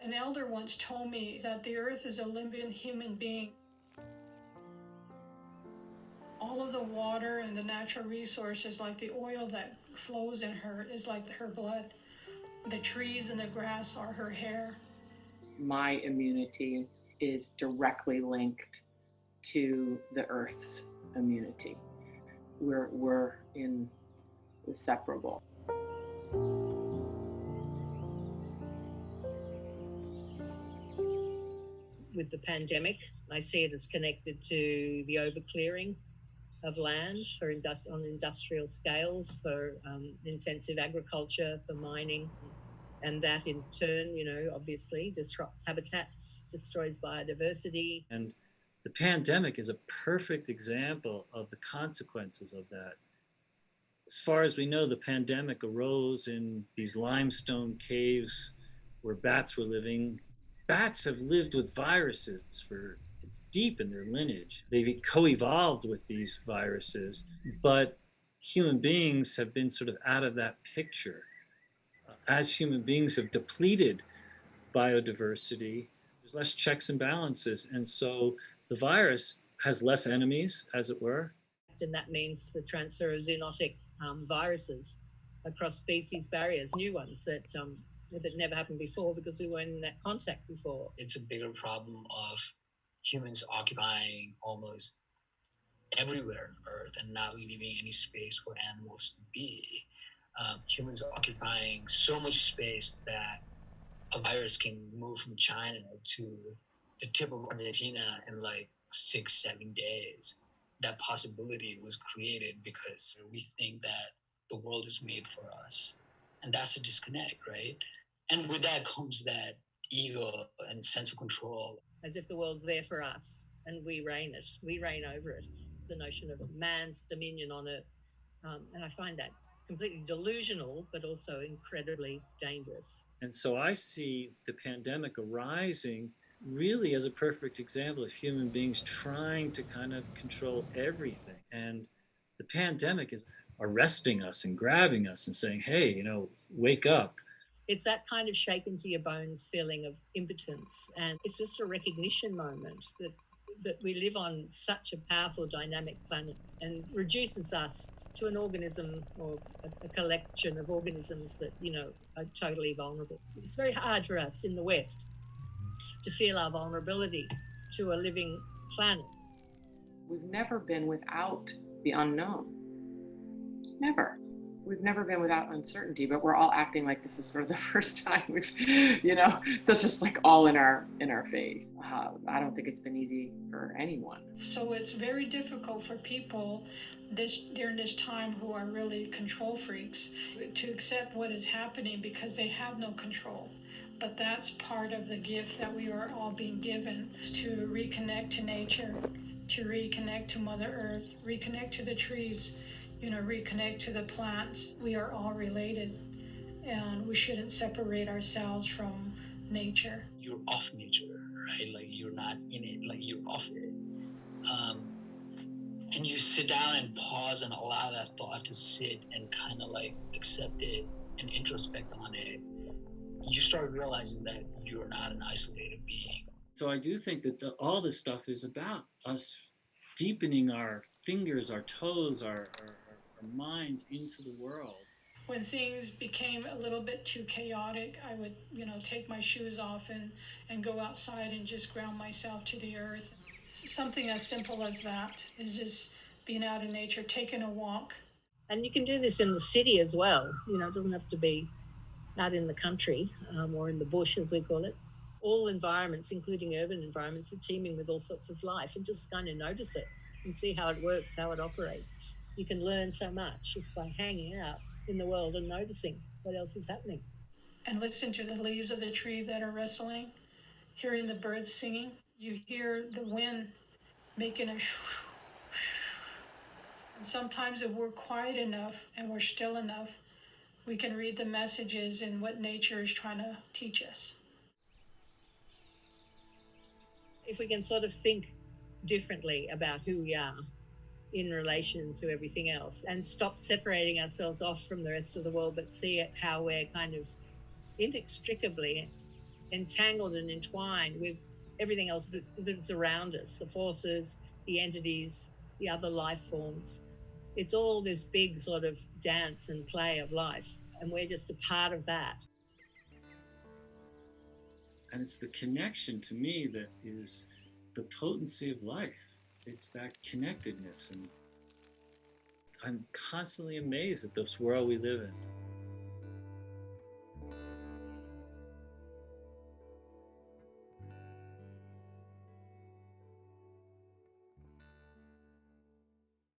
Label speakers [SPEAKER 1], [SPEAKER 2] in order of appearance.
[SPEAKER 1] An elder once told me that the earth is a living human being. All of the water and the natural resources, like the oil that flows in her, is like her blood. The trees and the grass are her hair.
[SPEAKER 2] My immunity is directly linked to the Earth's immunity. We're inseparable.
[SPEAKER 3] With the pandemic, I see it as connected to the overclearing of land on industrial scales, for intensive agriculture, for mining. And that in turn, obviously disrupts habitats, destroys biodiversity.
[SPEAKER 4] And the pandemic is a perfect example of the consequences of that. As far as we know, the pandemic arose in these limestone caves where bats were living. Bats have lived with viruses it's deep in their lineage. They've co-evolved with these viruses, but human beings have been sort of out of that picture. As human beings have depleted biodiversity, there's less checks and balances, and so the virus has less enemies, as it were.
[SPEAKER 3] And that means the transfer of zoonotic viruses across species barriers, new ones that never happened before because we weren't in that contact before.
[SPEAKER 5] It's a bigger problem of humans occupying almost everywhere on Earth and not leaving any space for animals to be. Humans occupying so much space that a virus can move from China to the tip of Argentina in like 6-7 days. That possibility was created because we think that the world is made for us. And that's a disconnect, right? And with that comes that ego and sense of control.
[SPEAKER 3] As if the world's there for us and we reign it, we reign over it. The notion of man's dominion on it. And I find that completely delusional, but also incredibly dangerous.
[SPEAKER 4] And so I see the pandemic arising really as a perfect example of human beings trying to kind of control everything. And the pandemic is arresting us and grabbing us and saying, hey, wake up.
[SPEAKER 3] It's that kind of shaken to your bones feeling of impotence. And it's just a recognition moment that we live on such a powerful, dynamic planet, and reduces us to an organism or a collection of organisms that, are totally vulnerable. It's very hard for us in the West to feel our vulnerability to a living planet.
[SPEAKER 2] We've never been without the unknown. Never. We've never been without uncertainty, but we're all acting like this is sort of the first time we've, so it's just like all in our face. I don't think it's been easy for anyone.
[SPEAKER 1] So it's very difficult for people during this time who are really control freaks to accept what is happening because they have no control. But that's part of the gift that we are all being given, to reconnect to nature, to reconnect to Mother Earth, reconnect to the trees, reconnect to the plants. We are all related, and we shouldn't separate ourselves from nature.
[SPEAKER 5] You're off nature, right? Like you're not in it, like you're off it. And you sit down and pause and allow that thought to sit and kind of like accept it and introspect on it. You start realizing that you're not an isolated being.
[SPEAKER 4] So I do think that all this stuff is about us deepening our fingers, our toes, our minds into the world.
[SPEAKER 1] When things became a little bit too chaotic, I would, take my shoes off and go outside and just ground myself to the earth. Something as simple as that is just being out in nature, taking a walk.
[SPEAKER 3] And you can do this in the city as well. It doesn't have to be out in the country or in the bush, as we call it. All environments, including urban environments, are teeming with all sorts of life, and just kind of notice it and see how it works, how it operates. You can learn so much just by hanging out in the world and noticing what else is happening.
[SPEAKER 1] And listen to the leaves of the tree that are rustling, hearing the birds singing. You hear the wind making a shoo, shoo. And sometimes if we're quiet enough and we're still enough, we can read the messages and what nature is trying to teach us.
[SPEAKER 3] If we can sort of think differently about who we are in relation to everything else and stop separating ourselves off from the rest of the world, but see how we're kind of inextricably entangled and entwined with everything else that's around us, the forces, the entities, the other life forms. It's all this big sort of dance and play of life, and we're just a part of that.
[SPEAKER 4] And it's the connection to me that is the potency of life. It's that connectedness. And I'm constantly amazed at this world we live in.